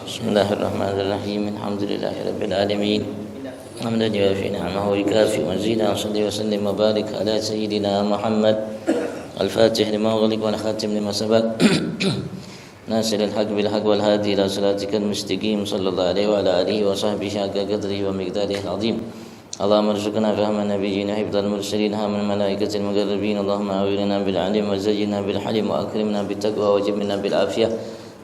Bismillahirrahmanirrahim. Alhamdulillahirabbil alamin. Hamdan yuwafi ni'amahu wa yukafi mazidah. Shalli wa sallim wa barik ala sayyidina Muhammad al-Fatih lima ughliq wal khatim lima sabaq. Nasiril haqq bil haqq wal hadi ila siratikal mustaqim. Sallallahu alaihi wa ala alihi wa sahbihi haqqa qadrihi wa miqdarihi al-azim. Allahumma arzuqna fahma nabiyina hifdzal mursalin hamal malaikatil muqarrabin. Allahumma awwilna bil alim wa zayyinna bil halim wa akrimna bit taqwa wa jibna bil afiyah.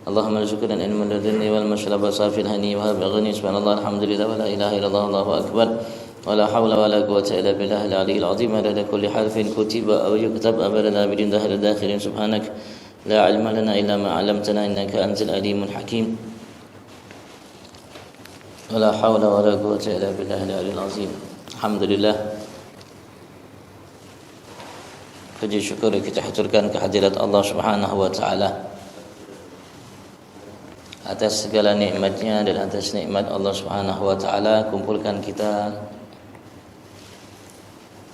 Allahumma arzuqna ilman ladunni wal mashraba safil hani wa baghni. Subhanallah, alhamdulillah, wa la ilaha illallah, Allahu akbar, wa la hawla wa la quwwata illa billahi al-aliyyil azim. Adada kulli harfin kutiba aw yuktab abadana bidin dahil dakhilin. Subhanak la ilma lana illa ma 'allamtana innaka antal alimul hakim. Wa la hawla wa la quwwata illa billahi al-aliyyil azim. Alhamdulillah, puji syukur kita haturkan kehadirat Allah Subhanahu wa taala atas segala nikmatnya, dan atas nikmat Allah Subhanahu wa taala kumpulkan kita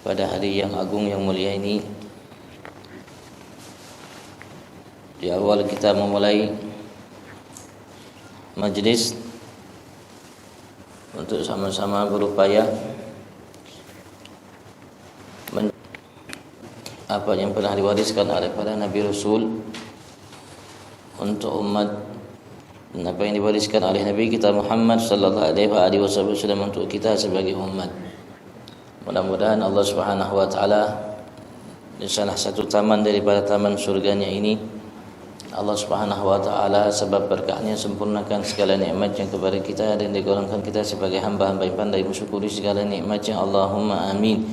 pada hari yang agung yang mulia ini. Di awal kita memulai majlis untuk sama-sama berupaya apa yang pernah diwariskan oleh para nabi rasul untuk umat, dan apa yang diwariskan oleh Nabi kita Muhammad sallallahu alaihi wasallam untuk kita sebagai umat. Mudah-mudahan Allah Subhanahu wa taala di salah satu taman daripada taman surganya ini, Allah Subhanahu wa taala sebab berkahnya sempurnakan segala nikmat yang kepada kita, dan digolongkan kita sebagai hamba-hamba yang pandai mensyukuri segala nikmatnya. Allahumma amin.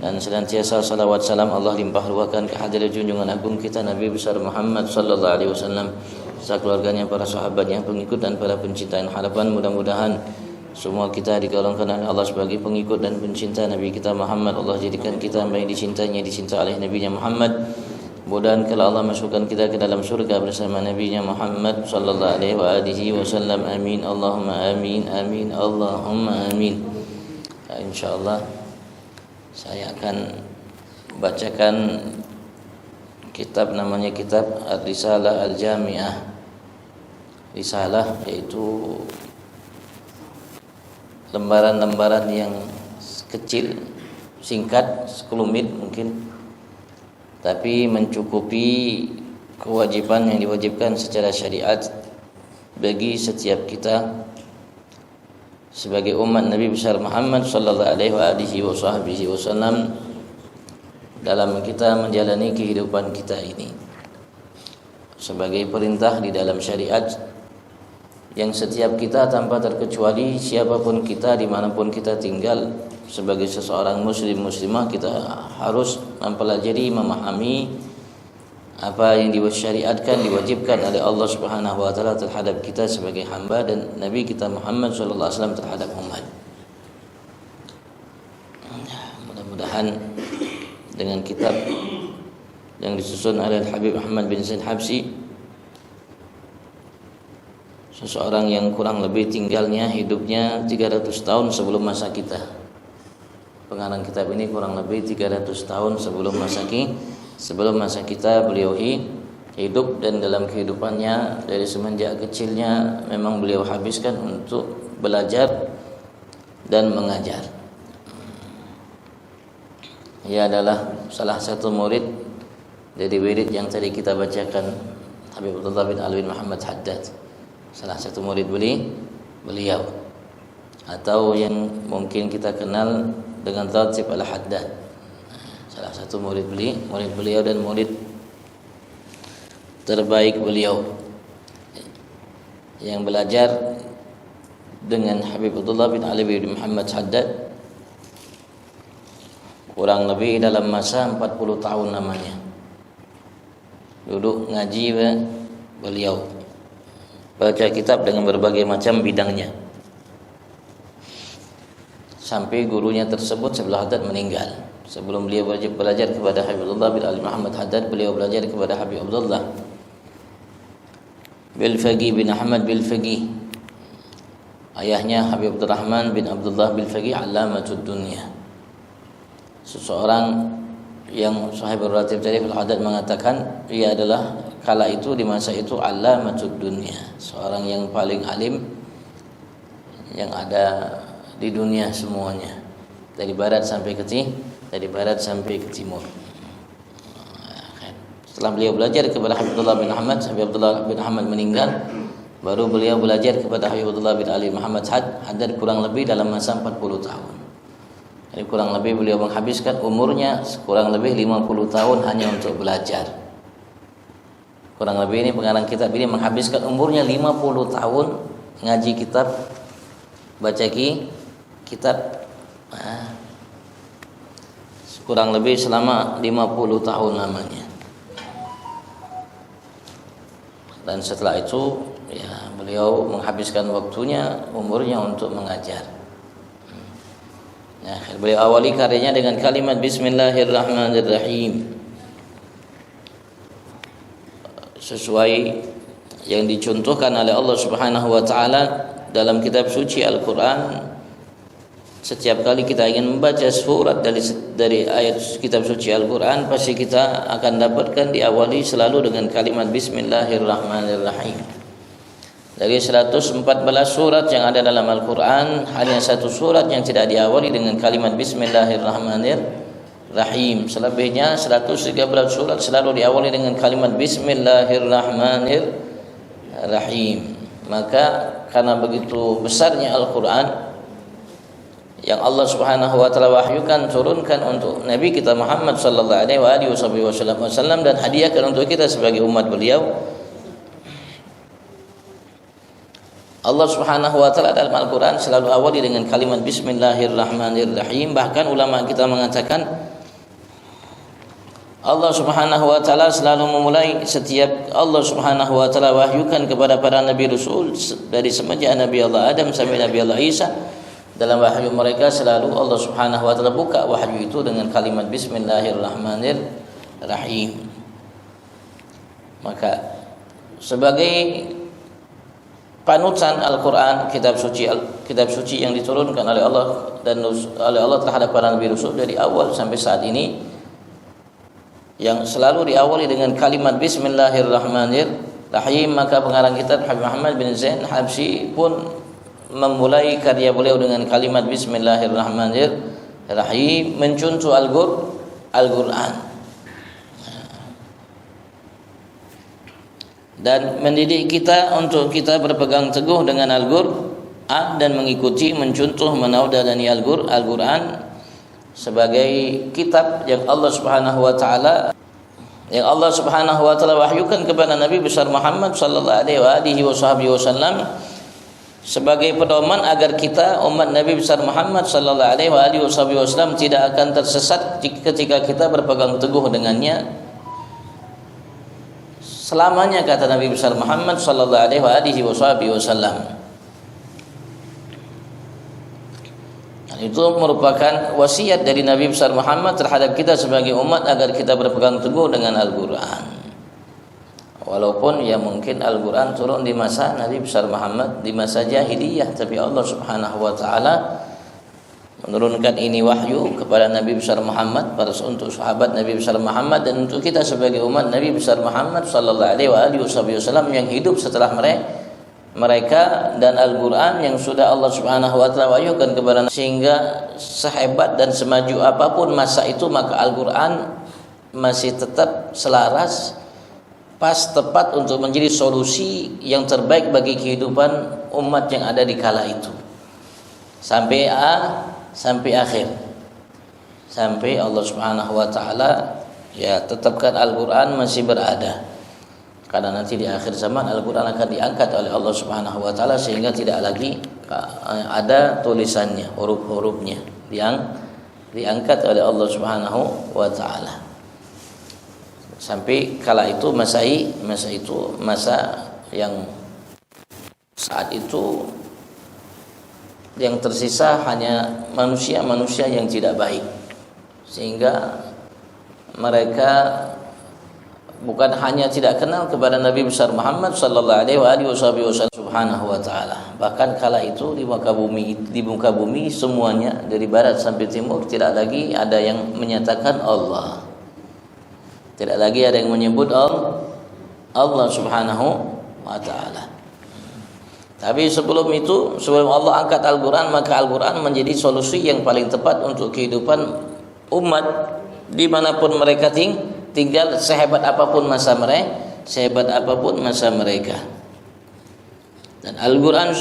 dan senantiasa salawat salam Allah limpah ruahkan ke hadirat junjungan agung kita Nabi besar Muhammad sallallahu alaihi wasallam, serta keluarganya, para sahabatnya, pengikut dan para pencinta yang harapan mudah-mudahan semua kita digolongkan oleh Allah sebagai pengikut dan pencinta Nabi kita Muhammad. Allah jadikan kita yang dicintainya, dicinta oleh Nabi-Nya Muhammad. Mudah-mudahan kalau Allah masukkan kita ke dalam surga bersama Nabi-Nya Muhammad sallallahu alaihi wasallam. Amin. Allahumma amin. Amin. Allahumma amin. Insyaallah saya akan bacakan kitab, namanya kitab Ar-Risalah Al-Jami'ah. Risalah yaitu lembaran-lembaran yang kecil, singkat, sekelumit mungkin, tapi mencukupi kewajiban yang diwajibkan secara syariat bagi setiap kita sebagai umat Nabi besar Muhammad sallallahu alaihi wasallam dalam kita menjalani kehidupan kita ini, sebagai perintah di dalam syariat yang setiap kita tanpa terkecuali, siapapun kita, dimanapun kita tinggal, sebagai seseorang muslim muslimah, kita harus mempelajari, memahami apa yang disyariatkan, diwajibkan oleh Allah Subhanahu wa taala terhadap kita sebagai hamba dan Nabi kita Muhammad sallallahu alaihi wasallam terhadap umat. Mudah-mudahan dengan kitab yang disusun oleh Habib Ahmad bin Zaid Habsyi, seseorang yang kurang lebih tinggalnya hidupnya 300 tahun sebelum masa kita. Pengarang kitab ini kurang lebih 300 tahun sebelum masa kita beliau hidup, dan dalam kehidupannya dari semenjak kecilnya memang beliau habiskan untuk belajar dan mengajar. Ia adalah salah satu murid dari wirid yang tadi kita bacakan, Habib Abdullah bin Alwi Muhammad Haddad. Salah satu murid beliau, atau yang mungkin kita kenal dengan Tatib Al-Haddad. Salah satu murid beliau dan murid terbaik beliau yang belajar dengan Habib Abdullah bin Ali bin Muhammad Haddad kurang lebih dalam masa 40 tahun namanya. Duduk ngaji beliau, baca kitab dengan berbagai macam bidangnya, sampai gurunya tersebut sebelah Haddad meninggal. Sebelum beliau belajar kepada Habib Abdullah bin Ali Muhammad Haddad, beliau belajar kepada Habib Abdullah Bilfaqih bin Ahmad Bilfaqih. Ayahnya Habib Abdurrahman bin Abdullah Bilfaqih, Allamatud Dunya. Seseorang yang sahibul ratib tadi Haddad mengatakan ia adalah kala itu, di masa itu, Allamatud Dunya, seorang yang paling alim yang ada di dunia semuanya, dari barat sampai ke timur. Setelah beliau belajar kepada Habib Abdullah bin Ahmad, Habib Abdullah bin Ahmad meninggal, baru beliau belajar kepada Habib Abdullah bin Ali Muhammad Haddad kurang lebih dalam masa 40 tahun. Jadi kurang lebih beliau menghabiskan umurnya kurang lebih 50 tahun hanya untuk belajar. Kurang lebih ini pengarang kitab ini menghabiskan umurnya 50 tahun ngaji kitab, baca kitab. Kurang lebih selama 50 tahun lamanya. Dan setelah itu ya beliau menghabiskan waktunya, umurnya untuk mengajar. Nah, beliau awali karyanya dengan kalimat Bismillahirrahmanirrahim, sesuai yang dicontohkan oleh Allah Subhanahu wa taala dalam kitab suci Al-Qur'an. Setiap kali kita ingin membaca surat dari ayat kitab suci Al-Qur'an, pasti kita akan dapatkan diawali selalu dengan kalimat Bismillahirrahmanirrahim. Dari 114 surat yang ada dalam Al-Quran, hanya satu surat yang tidak diawali dengan kalimat Bismillahirrahmanirrahim. Selebihnya 113 surat selalu diawali dengan kalimat Bismillahirrahmanirrahim. Maka karena begitu besarnya Al-Quran yang Allah Subhanahu wa taala wahyukan, turunkan untuk Nabi kita Muhammad sallallahu alaihi wasallam dan hadiahkan untuk kita sebagai umat beliau, Allah Subhanahu wa taala dalam Al-Qur'an selalu awali dengan kalimat Bismillahirrahmanirrahim. Bahkan ulama kita mengatakan Allah Subhanahu wa taala selalu memulai setiap Allah Subhanahu wa taala wahyukan kepada para nabi rasul dari semenjak Nabi Allah Adam sampai Nabi Allah Isa. Dalam wahyu mereka selalu Allah Subhanahu wa taala buka wahyu itu dengan kalimat bismillahirrahmanirrahim. Maka sebagai panutan Al-Qur'an, kitab suci yang diturunkan oleh Allah dan oleh Allah terhadap para nabi rasul dari awal sampai saat ini, yang selalu diawali dengan kalimat bismillahirrahmanirrahim, maka pengarang kitab Habib Muhammad bin Zain Habsyi pun memulai karya beliau dengan kalimat bismillahirrahmanirrahim, mencontoh Al-Qur'an dan mendidik kita untuk kita berpegang teguh dengan Al-Qur'an dan mengikuti, mencontoh, menaudadani Al-Qur'an sebagai kitab yang Allah Subhanahu wa taala wahyukan kepada Nabi besar Muhammad sallallahu alaihi wasallam sebagai pedoman agar kita umat Nabi besar Muhammad sallallahu alaihi wasallam tidak akan tersesat ketika kita berpegang teguh dengannya selamanya, kata Nabi besar Muhammad sallallahu alaihi wasallam. Itu merupakan wasiat dari Nabi besar Muhammad terhadap kita sebagai umat agar kita berpegang teguh dengan Al-Qur'an. Walaupun ya mungkin Al-Qur'an turun di masa Nabi besar Muhammad, di masa jahiliyah, tapi Allah Subhanahu wa taala menurunkan ini wahyu kepada Nabi besar Muhammad, untuk sahabat Nabi besar Muhammad dan untuk kita sebagai umat Nabi besar Muhammad sallallahu alaihi wasallam yang hidup setelah mereka dan Al-Qur'an yang sudah Allah Subhanahu wa taala wahyukan kepada, sehingga sehebat dan semaju apapun masa itu, maka Al-Qur'an masih tetap selaras, pas, tepat untuk menjadi solusi yang terbaik bagi kehidupan umat yang ada di kala itu sampai akhir, sampai Allah Subhanahu wa taala ya tetapkan Al-Qur'an masih berada. Karena nanti di akhir zaman Al-Qur'an akan diangkat oleh Allah Subhanahu wa taala sehingga tidak lagi ada tulisannya, huruf-hurufnya yang diangkat oleh Allah Subhanahu wa taala. Sampai kala itu masa yang saat itu yang tersisa hanya manusia-manusia yang tidak baik, sehingga mereka bukan hanya tidak kenal kepada Nabi besar Muhammad sallallahu alaihi wasallam Subhanahu wa taala, bahkan kala itu di muka bumi semuanya dari barat sampai timur tidak lagi ada yang menyatakan Allah, tidak lagi ada yang menyebut Allah Subhanahu wa taala. Tapi sebelum Allah angkat Al-Qur'an, maka Al-Qur'an menjadi solusi yang paling tepat untuk kehidupan umat dimanapun mereka tinggal, sehebat apapun masa mereka. Dan Al-Qur'an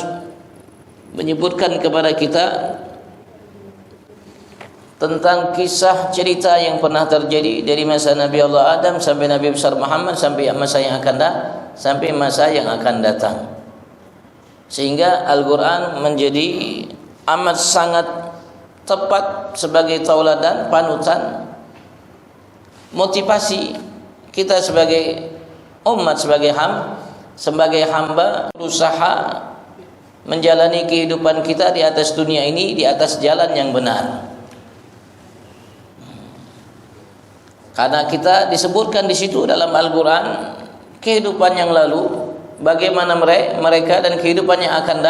menyebutkan kepada kita tentang kisah cerita yang pernah terjadi dari masa Nabi Allah Adam sampai Nabi besar Muhammad sampai masa yang akan datang. Sehingga Al-Qur'an menjadi amat sangat tepat sebagai tauladan, panutan, motivasi kita sebagai umat, sebagai hamba berusaha menjalani kehidupan kita di atas dunia ini di atas jalan yang benar. Karena kita disebutkan di situ dalam Al-Qur'an kehidupan yang lalu, bagaimana mereka dan kehidupan yang akan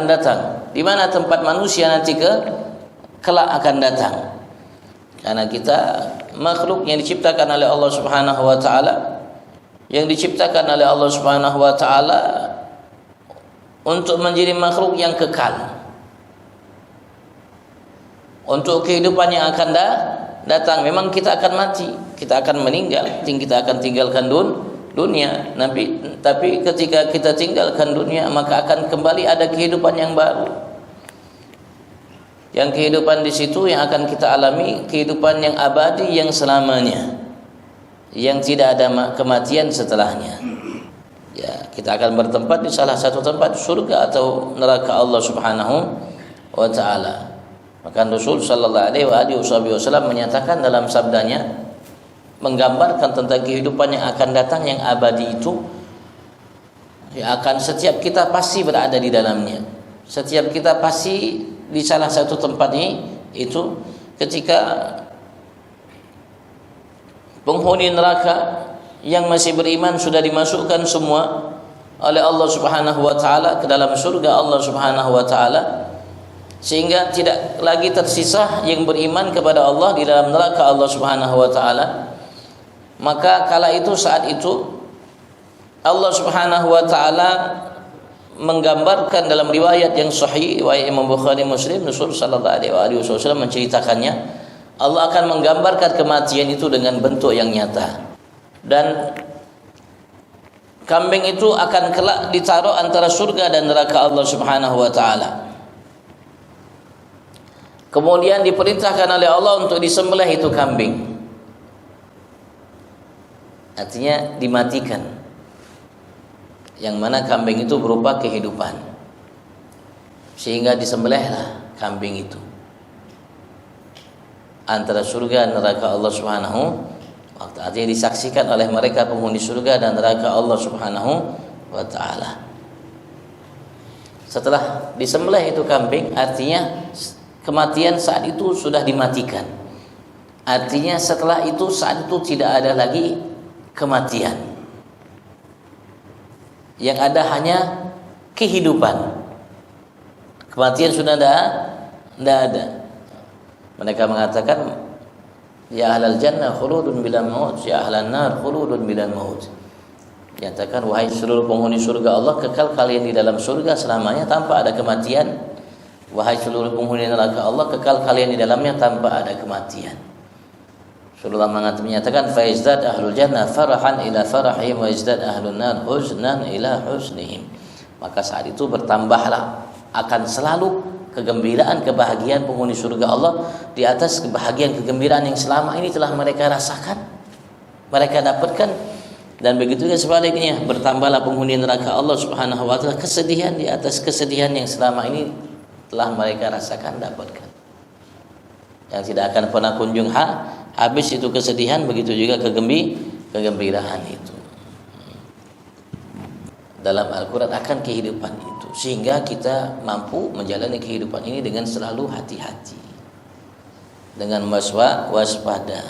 datang, di mana tempat manusia nanti kelak akan datang. Karena kita makhluk yang diciptakan oleh Allah Subhanahu wa taala, untuk menjadi makhluk yang kekal, untuk kehidupan yang akan datang. Memang kita akan mati, kita akan meninggal, kita akan tinggalkan dunia. Tapi ketika kita tinggalkan dunia, maka akan kembali ada kehidupan yang baru. Yang kehidupan di situ yang akan kita alami kehidupan yang abadi, yang selamanya, yang tidak ada kematian setelahnya. Ya, kita akan bertempat di salah satu tempat surga atau neraka Allah Subhanahu wa taala. Maka Rasul sallallahu alaihi wasallam menyatakan dalam sabdanya, menggambarkan tentang kehidupan yang akan datang yang abadi itu, yang akan setiap kita pasti berada di dalamnya. Setiap kita pasti di salah satu tempat ini itu ketika penghuni neraka yang masih beriman sudah dimasukkan semua oleh Allah Subhanahu wa taala ke dalam surga Allah Subhanahu wa taala, sehingga tidak lagi tersisa yang beriman kepada Allah di dalam neraka Allah Subhanahu wa taala. Maka kala itu, saat itu Allah Subhanahu wa taala menggambarkan dalam riwayat yang sahih, riwayat Imam Bukhari Muslim, Rasul sallallahu alaihi wasallam menceritakannya, Allah akan menggambarkan kematian itu dengan bentuk yang nyata. Dan kambing itu akan kelak ditaruh antara surga dan neraka Allah Subhanahu wa taala. Kemudian diperintahkan oleh Allah untuk disembelih itu kambing. Artinya dimatikan. Yang mana kambing itu berupa kehidupan. Sehingga disembelihlah kambing itu antara surga dan neraka Allah Subhanahu wa taala. Artinya disaksikan oleh mereka penghuni surga dan neraka Allah Subhanahu wa taala. Setelah disembelih itu kambing, artinya kematian saat itu sudah dimatikan. Artinya setelah itu, saat itu tidak ada lagi kematian. Yang ada hanya kehidupan. Kematian sudah tidak ada. Mereka mengatakan, ya ahlal jannah khuludun bila maut, ya ahlan nar khuludun bila maut. Nyatakan, wahai seluruh penghuni surga Allah, kekal kalian di dalam surga selamanya tanpa ada kematian. Wahai seluruh penghuni neraka Allah, kekal kalian di dalamnya tanpa ada kematian. Rasulullah menyatakan, fa izdad ahlul jannah farahan ila farahihim wa izdad ahlun nar huznan ila huznihim. Maka saat itu bertambahlah, akan selalu kegembiraan, kebahagiaan penghuni surga Allah di atas kebahagiaan, kegembiraan yang selama ini telah mereka rasakan, mereka dapatkan. Dan begitu juga sebaliknya, bertambahlah penghuni neraka Allah Subhanahu wa taala kesedihan di atas kesedihan yang selama ini telah mereka rasakan, dapatkan, yang tidak akan pernah kunjung habis itu kesedihan. Begitu juga kegembiraan itu dalam Al-Quran akan kehidupan itu, sehingga kita mampu menjalani kehidupan ini dengan selalu hati-hati, dengan waspada.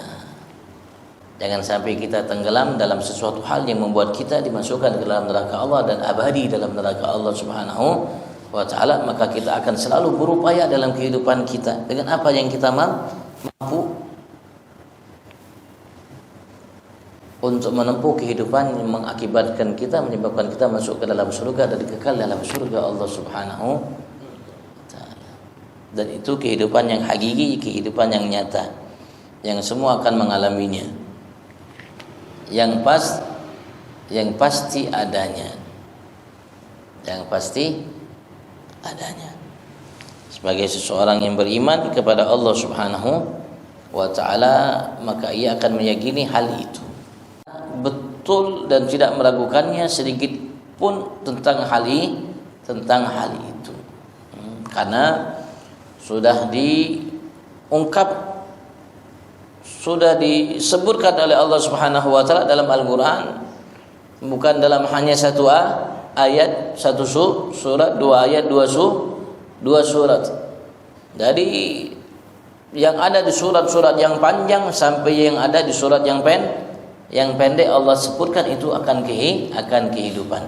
Jangan sampai kita tenggelam dalam sesuatu hal yang membuat kita dimasukkan ke dalam neraka Allah dan abadi dalam neraka Allah Subhanahu wa taala. Maka kita akan selalu berupaya dalam kehidupan kita dengan apa yang kita mampu untuk menempuh kehidupan yang mengakibatkan kita, menyebabkan kita masuk ke dalam surga dan kekal dalam surga Allah Subhanahu wa taala. Dan itu kehidupan yang hakiki, kehidupan yang nyata, yang semua akan mengalaminya, yang pasti adanya, Sebagai seseorang yang beriman kepada Allah Subhanahu wa taala, maka ia akan meyakini hal itu betul dan tidak meragukannya sedikit pun tentang hal itu. Karena sudah diungkap, sudah disebutkan oleh Allah Subhanahu wa taala dalam Al-Qur'an, bukan dalam hanya satu ayat, satu surat, dua ayat, dua surat. Dari yang ada di surat-surat yang panjang sampai yang ada di surat yang pendek, Allah sebutkan itu akan kehidupan.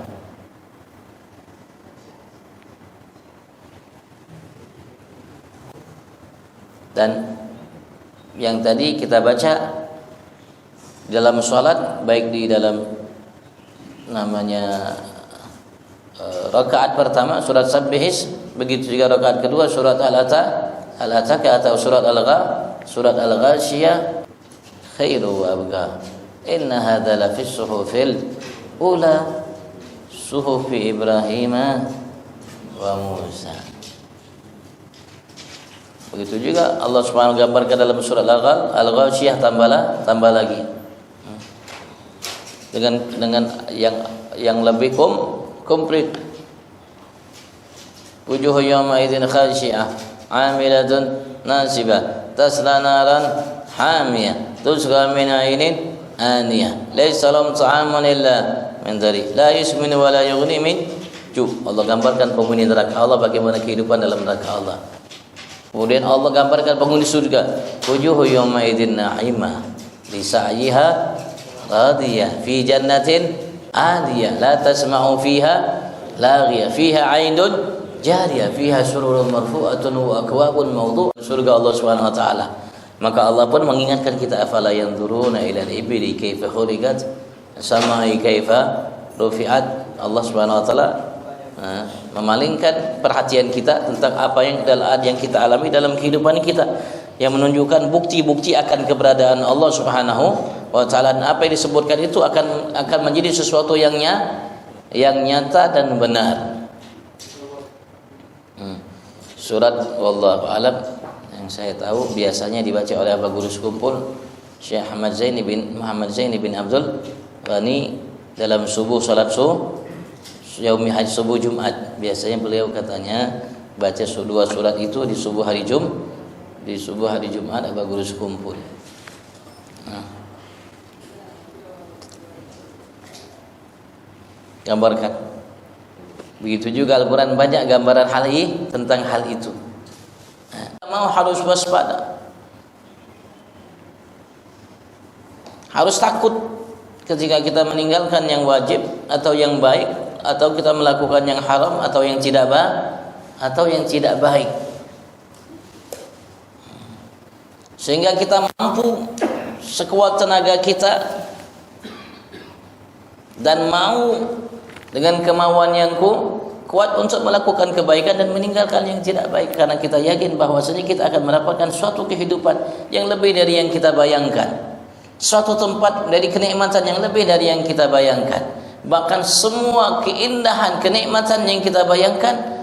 Dan yang tadi kita baca dalam salat, baik di dalam namanya rakaat pertama surat Sabbihis, begitu juga rakaat kedua surat Al-Ataka atau surat Al-Ghashiyah, khairu wa abqa. Inna hadza la fi suhufil ula suhufi Ibrahim wa Musa. Begitu juga Allah Subhanahu wa taala gambarkan dalam surat Al-Ghashiyah, tambah lagi dengan yang lebih komplit. Wujuhu yawma idzin khashi'ah 'amilatun nasibah tasla naran hamiyah tusqa min ainin aniyah laisa lahum ta'amun illa min dari la yusmin wa la yughni min ju. Allah gambarkan penghuni neraka Allah bagaimana kehidupan dalam neraka Allah. Kemudian Allah gambarkan penghuni surga, wujuhu yawma idzin na'imah li sa'yiha radiyah fi jannatin aliyah la tasma'u fiha laghiyah fiha 'ainun jariyah fiha sururun marfu'atun wa akwabun mawdu'. Surga Allah Subhanahu wa taala. Maka Allah pun mengingatkan kita, afala yanzuruna ila al-ibli kaifa khuliqat samai kaifa rufi'at. Allah Subhanahu wa taala memalingkan perhatian kita tentang apa yang kita alami dalam kehidupan kita, yang menunjukkan bukti-bukti akan keberadaan Allah Subhanahu wa taala. Dan apa yang disebutkan itu akan menjadi sesuatu yang nyata dan benar. Surat wallahu alam yang saya tahu biasanya dibaca oleh Abah Guru Sekumpul Syekh Muhammad Zaini bin Abdul Ghani dalam subuh salat yaumi haji subuh Jumat. Biasanya beliau katanya baca dua surat itu di subuh hari Jumat Abah Guru Sekumpul. Gambarkan. Begitu juga Al-Quran banyak gambaran tentang hal itu. Mau harus waspada, harus takut ketika kita meninggalkan yang wajib atau yang baik, atau kita melakukan yang haram atau yang tidak baik, sehingga kita mampu sekuat tenaga kita dan mau dengan kemauan yang kuat untuk melakukan kebaikan dan meninggalkan yang tidak baik, karena kita yakin bahwasanya kita akan mendapatkan suatu kehidupan yang lebih dari yang kita bayangkan, suatu tempat dari kenikmatan yang lebih dari yang kita bayangkan. Bahkan semua keindahan kenikmatan yang kita bayangkan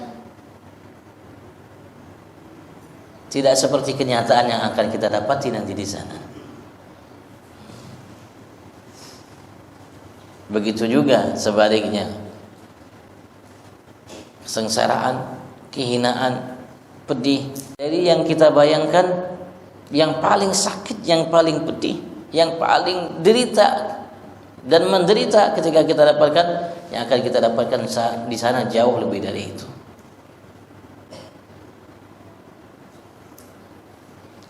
tidak seperti kenyataan yang akan kita dapati nanti di sana. Begitu juga sebaliknya, kesengsaraan, kehinaan, pedih dari yang kita bayangkan, yang paling sakit, yang paling pedih, yang paling derita dan menderita ketika kita dapatkan, yang akan kita dapatkan di sana jauh lebih dari itu.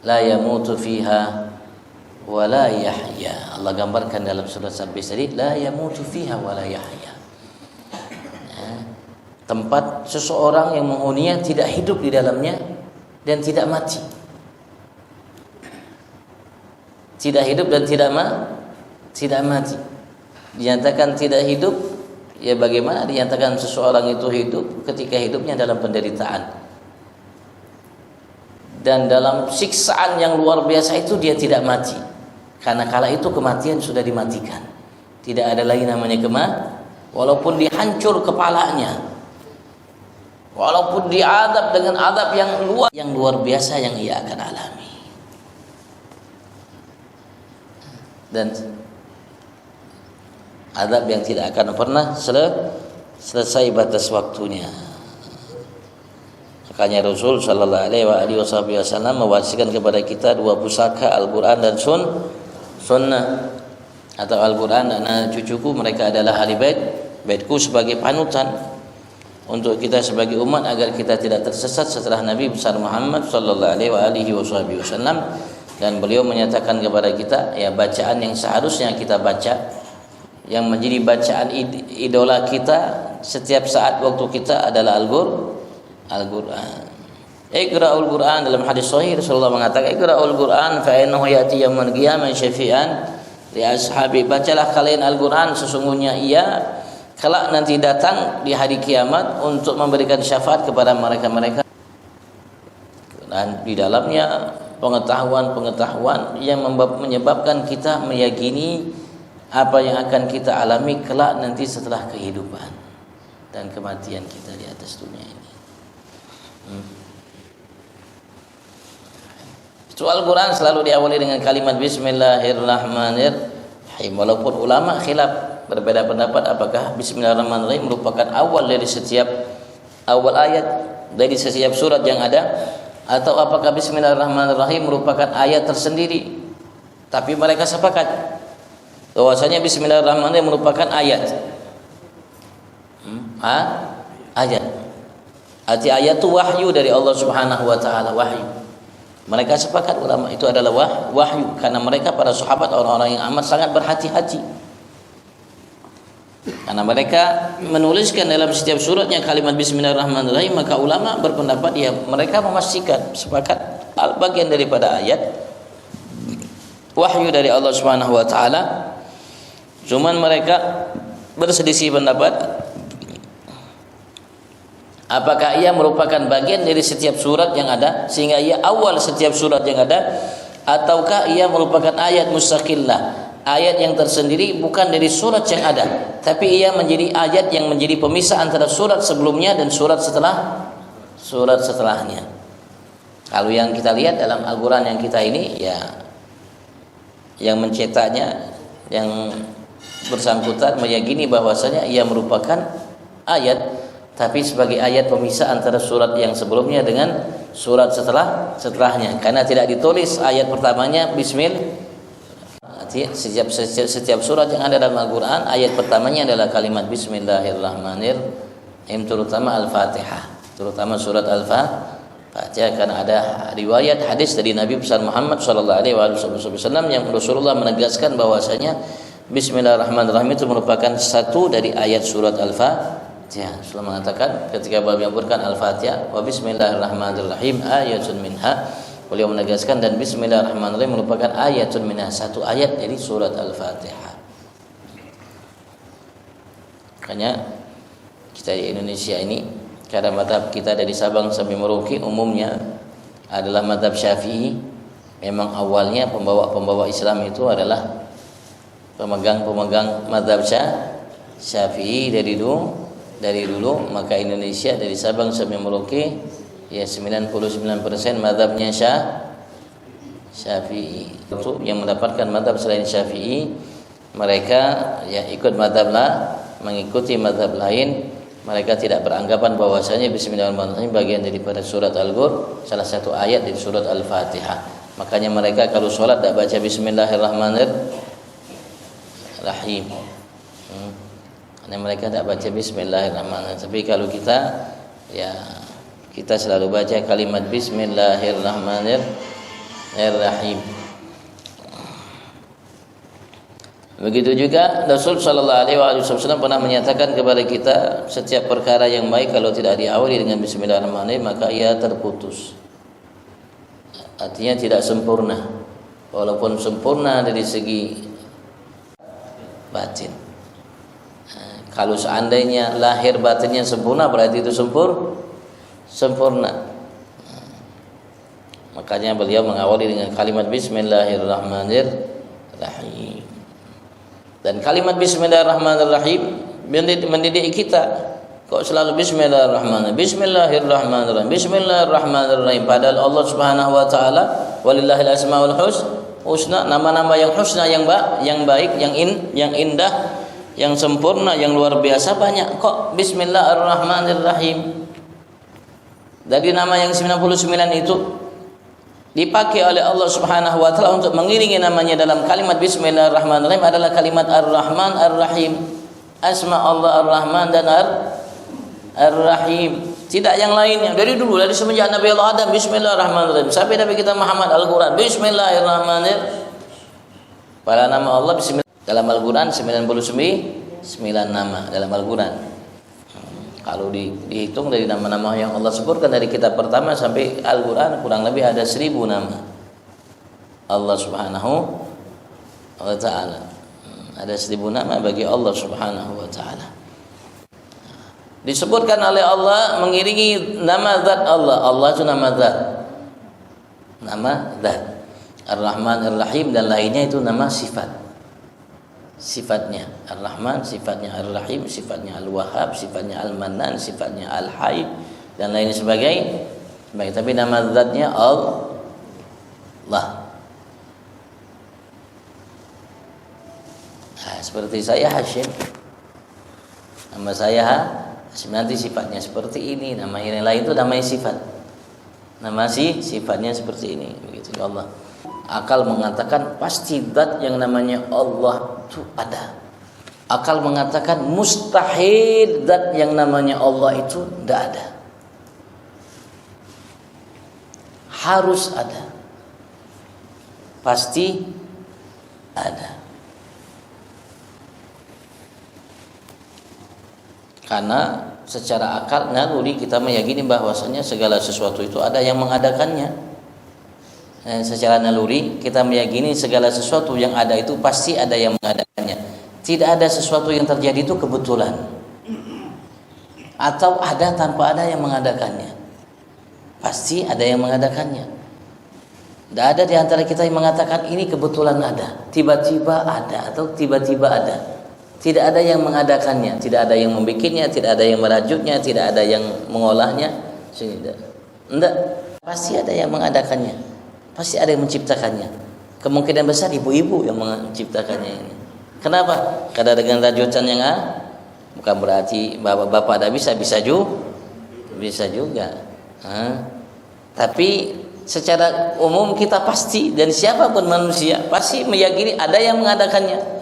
La yamutu fiha wa la yahya. Allah gambarkan dalam surat Sabis tadi, la yamutu fiha wa la yahya. Tempat seseorang yang menghuninya tidak hidup di dalamnya dan tidak mati. Tidak hidup dan tidak mati. Dinyatakan tidak hidup, ya bagaimana dinyatakan seseorang itu hidup ketika hidupnya dalam penderitaan dan dalam siksaan yang luar biasa itu dia tidak mati. Karena kala itu kematian sudah dimatikan. Tidak ada lagi namanya walaupun dihancur kepalanya, walaupun diadab dengan adab yang luar biasa yang ia akan alami. Dan adab yang tidak akan pernah selesai batas waktunya. Makanya Rasul sallallahu alaihi wasallam mewasiatkan kepada kita dua pusaka, Al-Qur'an dan Sunnah. Atau Al-Qur'an dan cucuku mereka adalah ahli baitku sebagai panutan untuk kita sebagai umat agar kita tidak tersesat setelah Nabi besar Muhammad sallallahu alaihi wasallam. Dan beliau menyatakan kepada kita, ya bacaan yang seharusnya kita baca, yang menjadi bacaan idola kita setiap saat waktu kita adalah Al-Qur'an. Iqra'ul Qur'an, dalam hadis sahih Rasulullah mengatakan, Iqra'ul Qur'an fa innahu ya'ti yaumil qiyamah syafi'an li ashabi. Bacalah kalian Al-Qur'an, sesungguhnya ia kelak nanti datang di hari kiamat untuk memberikan syafaat kepada mereka-mereka. Dan di dalamnya pengetahuan yang menyebabkan kita meyakini apa yang akan kita alami kelak nanti setelah kehidupan dan kematian kita di atas dunia ini. Al-Quran selalu diawali dengan kalimat Bismillahirrahmanirrahim. Walaupun ulama khilaf, berbeda pendapat apakah Bismillahirrahmanirrahim merupakan awal dari setiap awal ayat dari setiap surat yang ada, atau apakah Bismillahirrahmanirrahim merupakan ayat tersendiri Tapi mereka sepakat bahwasanya Bismillahirrahmanirrahim merupakan ayat. Ayat. Arti ayat itu wahyu dari Allah Subhanahu wa taala, wahyu. Mereka sepakat ulama itu adalah wahyu karena mereka para sahabat orang-orang yang amat sangat berhati-hati. Karena mereka menuliskan dalam setiap suratnya kalimat Bismillahirrahmanirrahim, maka ulama berpendapat ya mereka memastikan sepakat bagian daripada ayat wahyu dari Allah Subhanahu wa taala. Cuman mereka berselisih pendapat apakah ia merupakan bagian dari setiap surat yang ada sehingga ia awal setiap surat yang ada, ataukah ia merupakan ayat mustaqillah, ayat yang tersendiri bukan dari surat yang ada, tapi ia menjadi ayat yang menjadi pemisah antara surat sebelumnya dan surat setelahnya. Kalau yang kita lihat dalam Al-Quran yang kita ini, ya yang mencetaknya, yang bersangkutan meyakini bahwasanya ia merupakan ayat, tapi sebagai ayat pemisah antara surat yang sebelumnya dengan surat setelahnya, karena tidak ditulis ayat pertamanya Bismillah. Setiap surat yang ada dalam Al-Quran ayat pertamanya adalah kalimat Bismillahirrahmanirrahim, terutama Al-Fatihah, terutama surat Al-Fatihah, karena ada riwayat hadis dari Nabi besar Muhammad SAW yang Rasulullah menegaskan bahwasanya Bismillahirrahmanirrahim itu merupakan satu dari ayat surat Al-Fatihah. Rasulullah mengatakan ketika beliau menyebutkan Al-Fatihah, wa Bismillahirrahmanirrahim ayatun minha, beliau menegaskan dan Bismillahirrahmanirrahim merupakan ayatun minha, satu ayat dari surat Al-Fatihah. Makanya kita di Indonesia ini, karena madhab kita dari Sabang sampai Merauke umumnya adalah madhab Syafi'i. Memang awalnya pembawa Islam itu adalah pemegang madhab Syafi'i dari dulu, maka Indonesia dari Sabang sampai Merauke ya 99% madhabnya Syafi'i. Untuk yang mendapatkan madhab selain Syafi'i, mereka ya ikut madhab mengikuti madhab lain. Mereka tidak beranggapan bahwasanya Bismillahirrahmanirrahim bagian daripada surat Al-Ghur, salah satu ayat dari surat Al-Fatihah. Makanya mereka kalau sholat tidak baca Bismillahirrahmanirrahim, karena mereka tidak baca Bismillahirrahmanirrahim. Tapi kalau kita, ya kita selalu baca kalimat Bismillahirrahmanirrahim. Begitu juga Rasul Shallallahu Alaihi Wasallam pernah menyatakan kepada kita, setiap perkara yang baik kalau tidak diawali dengan Bismillahirrahmanirrahim maka ia terputus. Artinya tidak sempurna, walaupun sempurna dari segi batin. Kalau seandainya lahir batinnya sempurna, berarti itu sempurna. Makanya beliau mengawali dengan kalimat Bismillahirrahmanirrahim. Dan kalimat Bismillahirrahmanirrahim mendidik kita. Kok selalu Bismillahirrahmanirrahim, Bismillahirrahmanirrahim, Bismillahirrahmanirrahim. Padahal Allah Subhanahu wa taala walillahil asmaul husna, nama-nama yang husna, yang baik, yang indah, yang sempurna, yang luar biasa banyak. Kok Bismillahirrahmanirrahim? Dari nama yang 99 itu dipakai oleh Allah Subhanahu wa taala untuk mengiringi namanya dalam kalimat Bismillahirrahmanirrahim adalah kalimat Ar-Rahman Ar-Rahim. Asma Allah Ar-Rahman dan Ar-Rahim. Tidak yang lainnya. Dari dulu, dari semenjak Nabi Allah Adam Bismillahirrahmanirrahim sampai Nabi kita Muhammad Al-Quran Bismillahirrahmanirrahim. Pada nama Allah Bismillah dalam Al-Quran 99 nama dalam Al-Quran. Kalau dihitung dari nama-nama yang Allah sebutkan dari kitab pertama sampai Al-Quran kurang lebih ada 1000 nama Allah Subhanahu wa ta'ala. Ada 1000 nama bagi Allah Subhanahu wa ta'ala. Disebutkan oleh Allah mengiringi nama zat Allah. Allah itu nama zat. Nama zat. Ar-Rahman Ar-Rahim dan lainnya itu nama sifat. Sifatnya Ar-Rahman, sifatnya Ar-Rahim, sifatnya Al-Wahhab, sifatnya Al-Mannan, sifatnya Al-Hayy dan lain sebagainya. Tapi nama zatnya Allah. Nah, seperti saya Hashim, nama saya Hashim, nanti sifatnya seperti ini. Nama yang lain itu namanya sifat. Nama sifatnya seperti ini, begitu Allah. Akal mengatakan pasti zat yang namanya Allah itu ada. Akal mengatakan mustahil zat yang namanya Allah itu tidak ada. Harus ada. Pasti ada. Karena secara akal naluri kita meyakini bahwasanya segala sesuatu itu ada yang mengadakannya. Secara naluri kita meyakini segala sesuatu yang ada itu pasti ada yang mengadakannya. Tidak ada sesuatu yang terjadi itu kebetulan. Atau ada tanpa ada yang mengadakannya. Pasti ada yang mengadakannya. Tidak ada di antara kita yang mengatakan ini kebetulan ada, tiba-tiba ada atau tiba-tiba ada. Tidak ada yang mengadakannya, tidak ada yang membikinnya, tidak ada yang merajutnya, tidak ada yang mengolahnya. Tidak, pasti ada yang mengadakannya, pasti ada yang menciptakannya. Kemungkinan besar ibu-ibu yang menciptakannya ini. Kenapa? Karena dengan rajutan yang bukan berarti bapak-bapak ada bisa juga. Tapi secara umum kita pasti, dan siapapun manusia pasti meyakini ada yang mengadakannya.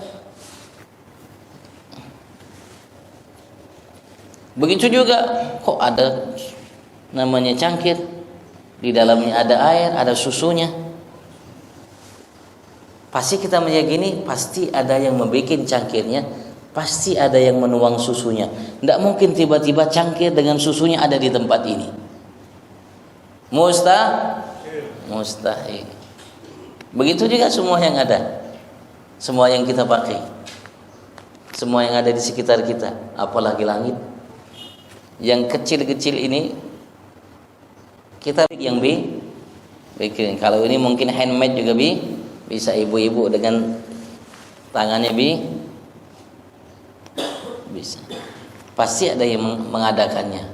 Begitu juga kok ada namanya cangkir, di dalamnya ada air, ada susunya. Pasti kita meyakini pasti ada yang membuat cangkirnya, pasti ada yang menuang susunya. Tidak mungkin tiba-tiba cangkir dengan susunya ada di tempat ini. Mustahil. Begitu juga semua yang ada, semua yang kita pakai, semua yang ada di sekitar kita, apalagi langit. Yang kecil-kecil ini kita yang bikin. Kalau ini mungkin handmade juga bisa ibu-ibu dengan tangannya bisa. Pasti ada yang mengadakannya.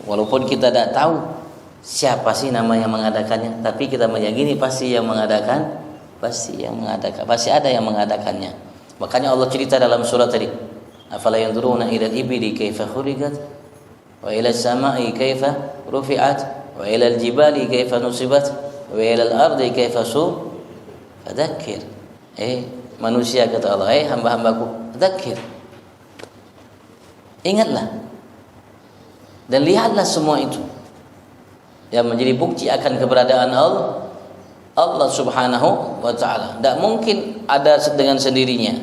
Walaupun kita tidak tahu siapa sih nama yang mengadakannya, tapi kita meyakini pasti yang mengadakan, pasti ada yang mengadakannya. Makanya Allah cerita dalam surat tadi, afala yanzuruna ila al-ibli kaifa khuliqat wa ila as-sama'i kaifa rufi'at wa ila al-jibali kaifa nusibat wa ila al-ardi kaifa fadzakkir. Manusia, kata Allah, hamba-hambaku, dzakir, ingatlah dan lihatlah semua itu yang menjadi bukti akan keberadaan Allah Subhanahu wa ta'ala. Tidak mungkin ada dengan sendirinya.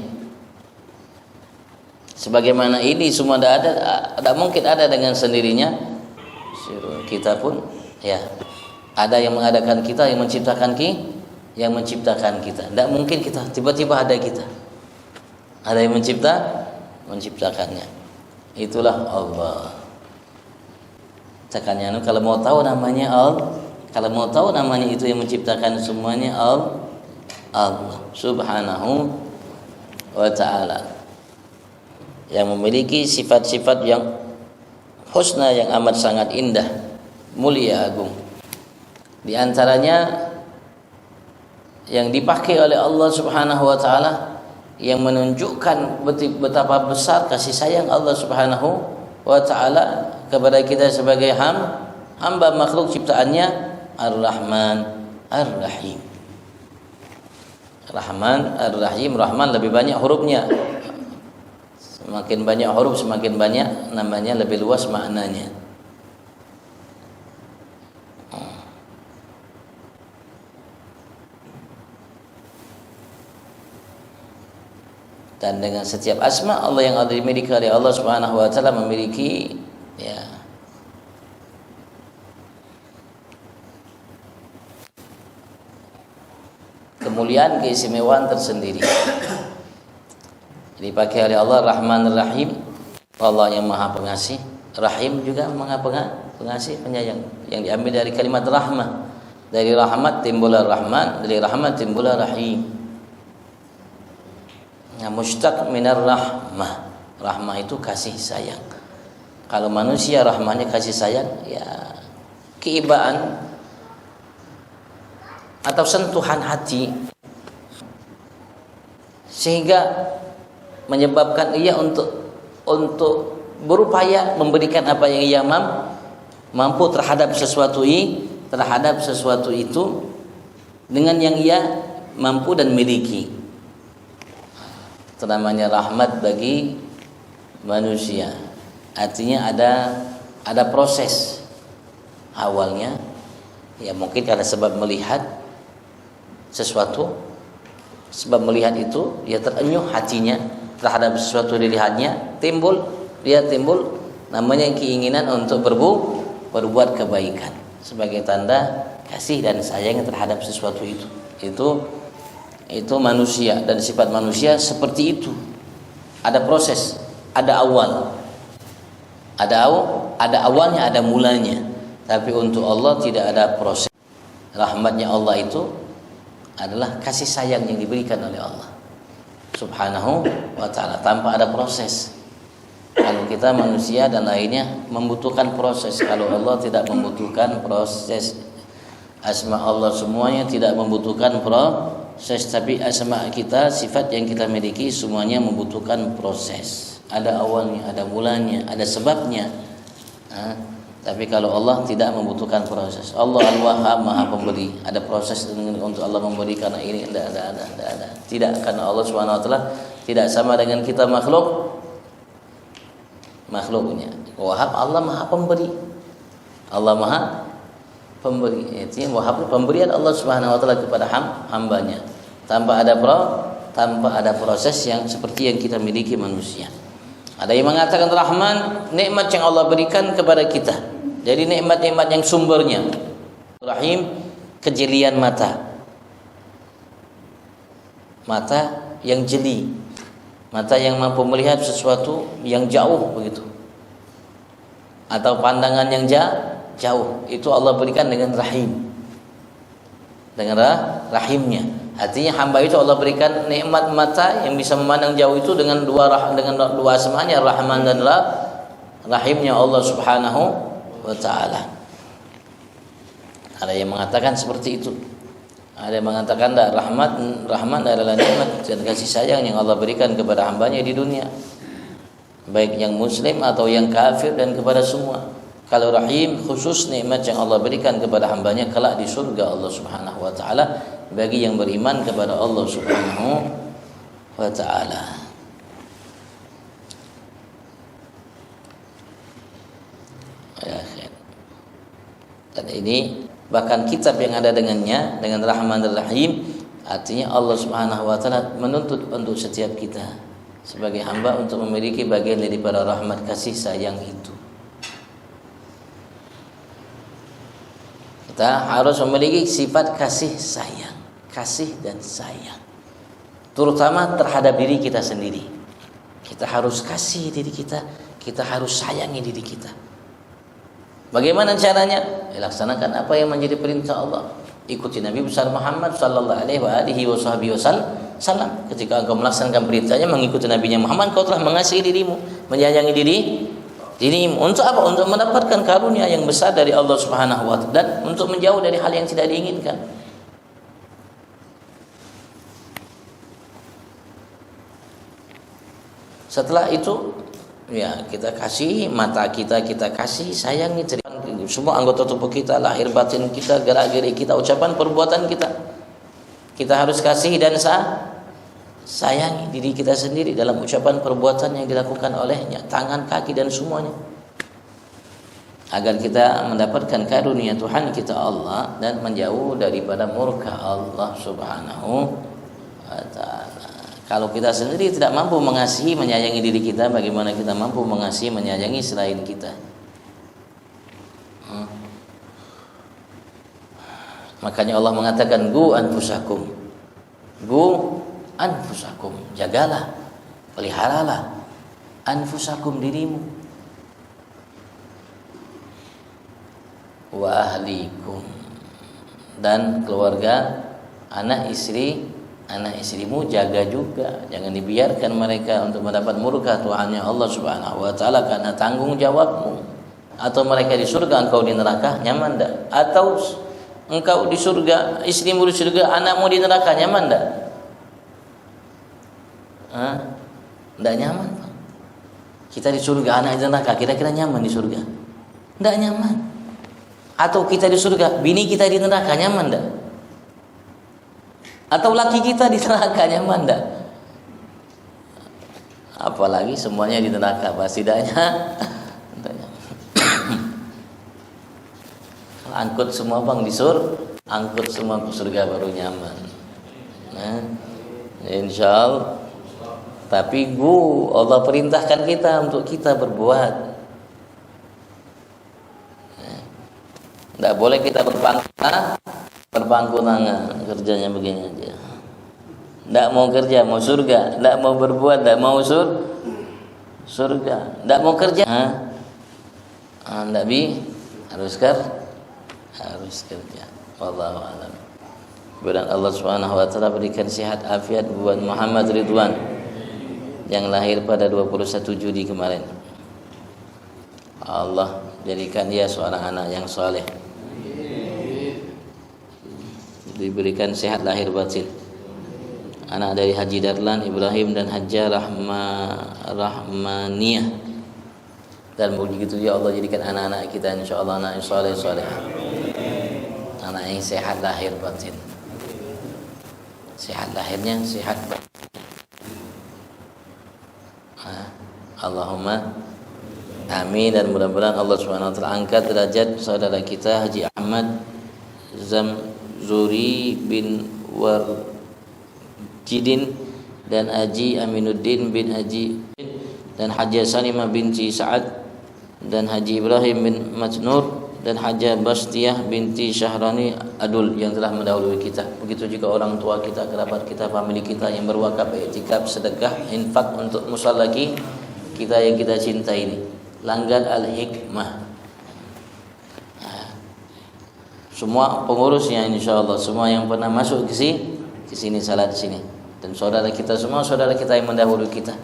Sebagaimana ini semua tidak mungkin ada dengan sendirinya. Kita pun ya ada yang mengadakan kita, yang menciptakan kita. Tidak mungkin kita tiba-tiba ada kita. Ada yang menciptakannya. Itulah Allah. Cakanya kalau mau tahu namanya Allah, kalau mau tahu namanya itu yang menciptakan semuanya Allah Subhanahu wa ta'ala, yang memiliki sifat-sifat yang husna, yang amat sangat indah, mulia, agung. Di antaranya yang dipakai oleh Allah Subhanahu wa ta'ala yang menunjukkan betapa besar kasih sayang Allah Subhanahu wa ta'ala kepada kita sebagai hamba makhluk ciptaannya, Ar-Rahman Ar-Rahim. Rahman Ar-Rahim. Rahman lebih banyak hurufnya. Semakin banyak huruf, semakin banyak namanya, lebih luas maknanya. Dan dengan setiap asma Allah yang ada dimiliki oleh Allah Subhanahu wa ta'ala memiliki kemuliaan, keistimewaan tersendiri. Dipakai oleh Allah Rahman Rahim, Allah yang Maha Pengasih. Rahim juga Maha Pengasih, penyayang. Yang diambil dari kalimat rahmah. Dari rahmat timbullah Rahman, dari rahmat timbullah Rahim. Mustaq minar rahmah. Rahmah itu kasih sayang. Kalau manusia rahmahnya kasih sayang, ya keibaan atau sentuhan hati, sehingga menyebabkan ia untuk berupaya memberikan apa yang ia mampu terhadap sesuatu terhadap sesuatu itu dengan yang ia mampu dan miliki. Itu namanya rahmat bagi manusia. Artinya ada proses awalnya, ya mungkin karena sebab melihat sesuatu, sebab melihat itu ya terenyuh hatinya terhadap sesuatu dilihatnya, timbul namanya keinginan untuk berbuat kebaikan sebagai tanda kasih dan sayang terhadap sesuatu itu. Itu manusia, dan sifat manusia seperti itu. Ada proses, ada awal. Ada awalnya, ada mulanya. Tapi untuk Allah tidak ada proses. Rahmatnya Allah itu adalah kasih sayang yang diberikan oleh Allah Subhanahu wa ta'ala tanpa ada proses. Kalau kita manusia dan lainnya membutuhkan proses. Kalau Allah tidak membutuhkan proses. Asma Allah semuanya tidak membutuhkan proses, tapi asma kita, sifat yang kita miliki semuanya membutuhkan proses. Ada awalnya, ada mulanya, ada sebabnya. Tapi kalau Allah tidak membutuhkan proses. Allah Al-Wahhab, Maha Pemberi. Ada proses untuk Allah memberi karena ini tidak ada. Tidak, karena Allah Subhanahu wa taala tidak sama dengan kita makhluknya. Wahhab, Allah Maha Pemberi. Allah Maha Pemberi. Itu Wahhab, pemberian Allah Subhanahu wa taala kepada hambanya tanpa ada proses yang seperti yang kita miliki manusia. Ada yang mengatakan Rahman, nikmat yang Allah berikan kepada kita. Jadi nikmat-nikmat yang sumbernya. Rahim, kejelian mata. Mata yang jeli. Mata yang mampu melihat sesuatu yang jauh begitu. Atau pandangan yang jauh. Itu Allah berikan dengan rahim. Dengan rahimnya. Artinya hamba itu Allah berikan nikmat mata yang bisa memandang jauh itu dengan dua asmanya, Rahman dan rahimnya Allah Subhanahu wa ta'ala. Ada yang mengatakan seperti itu. Ada yang mengatakan Rahman adalah nikmat dan kasih sayang yang Allah berikan kepada hambanya di dunia, baik yang muslim atau yang kafir dan kepada semua. Kalau Rahim, khusus nikmat yang Allah berikan kepada hambanya kelak di surga Allah Subhanahu wa ta'ala bagi yang beriman kepada Allah Subhanahu wa ta'ala. Dan ini bahkan kitab yang ada dengannya, dengan Rahman dan Rahim, artinya Allah Subhanahu wa ta'ala menuntut untuk setiap kita sebagai hamba untuk memiliki bagian daripada rahmat kasih sayang itu. Kita harus memiliki sifat kasih dan sayang, terutama terhadap diri kita sendiri. Kita harus kasih diri kita, kita harus sayangi diri kita. Bagaimana caranya? Laksanakan apa yang menjadi perintah Allah. Ikuti Nabi besar Muhammad sallallahu alaihi wasallam. Ketika engkau melaksanakan perintahnya, mengikuti Nabi Muhammad, kau telah mengasihi dirimu, menyayangi dirimu. Untuk apa? Untuk mendapatkan karunia yang besar dari Allah Subhanahu wa ta'ala dan untuk menjauh dari hal yang tidak diinginkan. Setelah itu, ya kita kasih mata kita kasih sayangi semua anggota tubuh kita, lahir batin kita, gerak-gerik kita, ucapan perbuatan kita. Kita harus kasih dan sayangi diri kita sendiri dalam ucapan perbuatan yang dilakukan olehnya, tangan, kaki dan semuanya, agar kita mendapatkan karunia Tuhan kita Allah dan menjauh daripada murka Allah Subhanahu wa ta'ala. Kalau kita sendiri tidak mampu mengasihi, menyayangi diri kita, bagaimana kita mampu mengasihi, menyayangi selain kita? Makanya Allah mengatakan gu anfusakum, jagalah, peliharalah anfusakum, dirimu, wa ahlikum, dan keluarga, anak istrimu jaga juga. Jangan dibiarkan mereka untuk mendapat murka Tuhannya Allah Subhanahu wa ta'ala karena tanggung jawabmu. Atau mereka di surga, engkau di neraka, nyaman tak? Atau engkau di surga, istrimu di surga, anakmu di neraka, nyaman tak? Tidak nyaman. Kita di surga, anak di neraka, kira-kira nyaman di surga? Tidak nyaman. Atau kita di surga, bini kita di neraka, nyaman enggak? Atau laki kita di neraka, nyaman enggak? Apalagi semuanya di neraka, pasti tidaknya. Angkut semua bang di angkut semua ke surga baru nyaman. Nah, insya Allah. Tapi Allah perintahkan kita untuk kita berbuat. Tidak boleh kita berpangku tangan, kerjanya begini aja. Tidak mau kerja, mau surga. Tidak mau berbuat, tidak mau surga. Tidak mau kerja, harus kerja. Wallahu a'lam. Mudah Allah Subhanahu wa taala berikan sehat afiat buat Muhammad Ridwan yang lahir pada 21 Juli kemarin. Allah jadikan dia seorang anak yang soleh, diberikan sehat lahir batin. Anak dari Haji Darlan Ibrahim dan Hajjah Rahmaniyah. Dan begitu ya Allah jadikan anak-anak kita insyaallah anak yang soleh, anak yang sehat lahir batin. Sehat lahirnya, sehat batin. Allahumma amin. Dan mudah-mudahan Allah Subhanahu wa taala angkat derajat saudara kita Haji Ahmad Zamzuri bin Warjidin dan Haji Aminuddin bin Haji dan Haji Salimah binti Sa'ad dan Haji Ibrahim bin Majnur dan Haji Bastiah binti Syahrani Adul yang telah mendahului kita. Begitu juga orang tua kita, kerabat kita, famili kita yang berwakaf, iktikaf, sedekah, infak untuk musalla kita yang kita cintai ini. Langgan Al-Hikmah. Semua pengurusnya insyaallah, semua yang pernah masuk ke sini salat di sini. Dan saudara kita semua, saudara kita yang mendahului kita.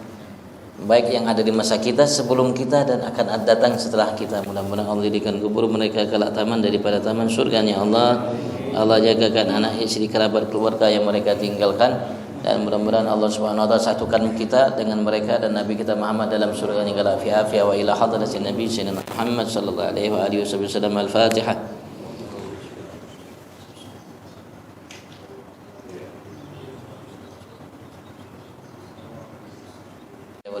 Baik yang ada di masa kita, sebelum kita, dan akan datang setelah kita. Mudah-mudahan Allah jadikan kubur mereka kelak taman daripada taman surganya Allah. Allah jagakan anak istri kerabat keluarga yang mereka tinggalkan, dan mudah-mudahan Allah Subhanahu wa taala satukan kita dengan mereka dan Nabi kita Muhammad dalam surganya kelak fi afiyah wa ila hadratin Nabi sayyidina Muhammad sallallahu alaihi wa alihi wasallam. Al-Fatihah.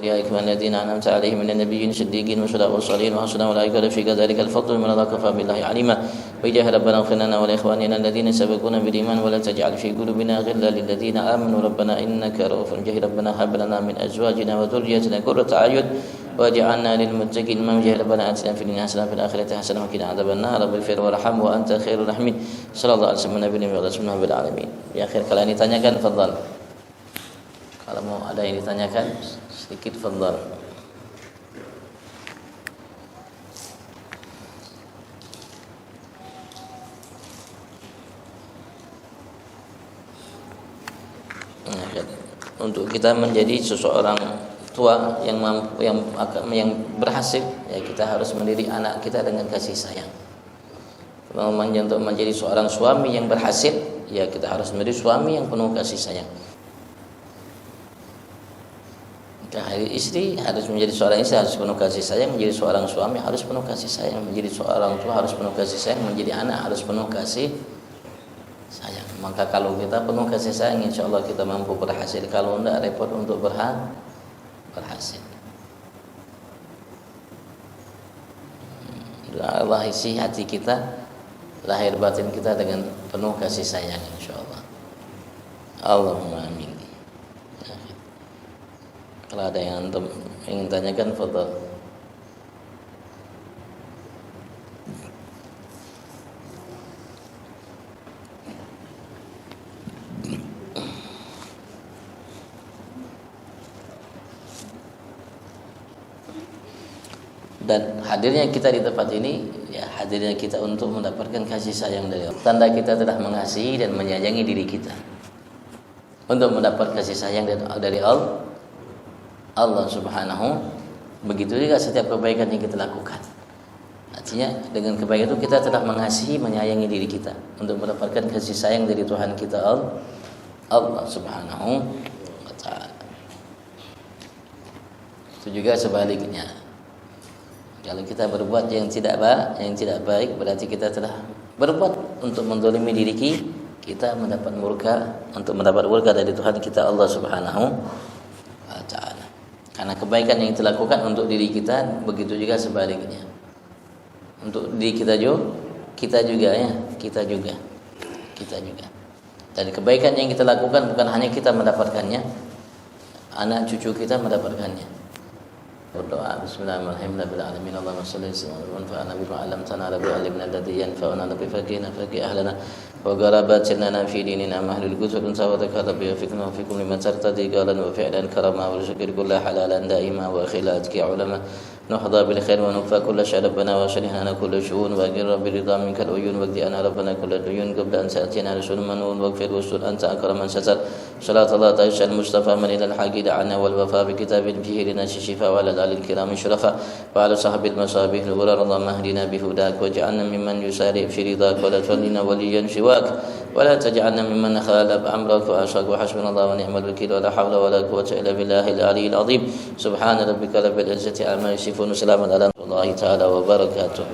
أولئك الذين أنعمت عليهم من النبيين الصديقين والشهداء والصالحين وحسن أولئك رفيقا ذلك الفضل من الله كفى بالله عليما وجاه ربنا اغفر لنا ولإخواننا الذين سبقونا بالإيمان ولا تجعل في قلوبنا غلا للذين آمنوا ربنا إنك رؤوف رحيم ربنا هب لنا من أزواجنا وذريتنا قرة أعين واجعلنا للمتقين إماما وجاه ربنا آتنا في الدنيا حسنة وفي الآخرة حسنة وقنا عذاب النار رب اغفر وارحم وأنت خير الراحمين صلى الله عليه وسلم النبي العالمين. Di akhir kalian ditanyakan, fadhal. Kalau mau ada yang ditanyakan sedikit, fadhal. Untuk kita menjadi seseorang tua yang mampu, yang berhasil, ya kita harus mendidik anak kita dengan kasih sayang. Untuk menjadi seorang suami yang berhasil, ya kita harus menjadi suami yang penuh kasih sayang. Istri harus menjadi seorang istri harus penuh kasih sayang, menjadi seorang suami harus penuh kasih sayang, menjadi seorang tua harus penuh kasih sayang, menjadi anak harus penuh kasih sayang. Maka kalau kita penuh kasih sayang, insya Allah kita mampu berhasil. Kalau tidak, repot untuk berhasil. Allah isi hati kita, lahir batin kita dengan penuh kasih sayang, insya Allah. Allahumma amin. Kalau ada yang ingin tanyakan, fadhal. Dan hadirnya kita di tempat ini, ya hadirnya kita untuk mendapatkan kasih sayang dari Allah. Tanda kita telah mengasihi dan menyayangi diri kita. Untuk mendapat kasih sayang dari Allah Subhanahu. Begitu juga setiap kebaikan yang kita lakukan. Artinya dengan kebaikan itu kita telah mengasihi, menyayangi diri kita untuk mendapatkan kasih sayang dari Tuhan kita Allah Subhanahu wa taala. Itu juga sebaliknya. Kalau kita berbuat yang tidak baik, berarti kita telah berbuat untuk menzalimi diri kita, mendapat murka dari Tuhan kita Allah Subhanahu wa taala. Karena kebaikan yang kita lakukan untuk diri kita, begitu juga sebaliknya. Untuk diri kita juga. Dan kebaikan yang kita lakukan bukan hanya kita mendapatkannya, anak cucu kita mendapatkannya. Berdoa bismillahirrahmanirrahim rabbil alamin Allahumma shalli wa anfa'na bima 'allamtana rabbi 'allimna alladhi yanfa'una rabbi faqihna faqih ahlana wa gharabatina fi dinina mahlul qutubun sawadaka rabbi wafiqna wa fikum liman tartadi qalan wa fi'lan karama wa rizqi kullu halalan daima wa khilatki ulama نحظى بالخير ونكفى كل شر ربنا وشرحنا كل شؤون واجر رب رضا منك العيون واجزي أنا ربنا كل الديون قبل أن تأتينا رسول منون واغفر واستر أنت أكرم من ستر صلاة الله تعيش المصطفى من إلى الحق دعنا والوفاء بكتاب فيه لناس الشفاء وعلى الآل الكرام الشرفاء وعلى صحب المصابيح الغرر اللهم اهدنا بهداك واجعلنا ممن يسارع في رضاك ولا تولنا وليا سواك ولا تجعلنا ممن خالف أمرك وعصاك وحسبنا الله ونعم الوكيل ولا حول ولا قوة إلا بالله العلي العظيم سبحان ربك رب العزة عما يصفون وسلام على الله تعالى وبركاته.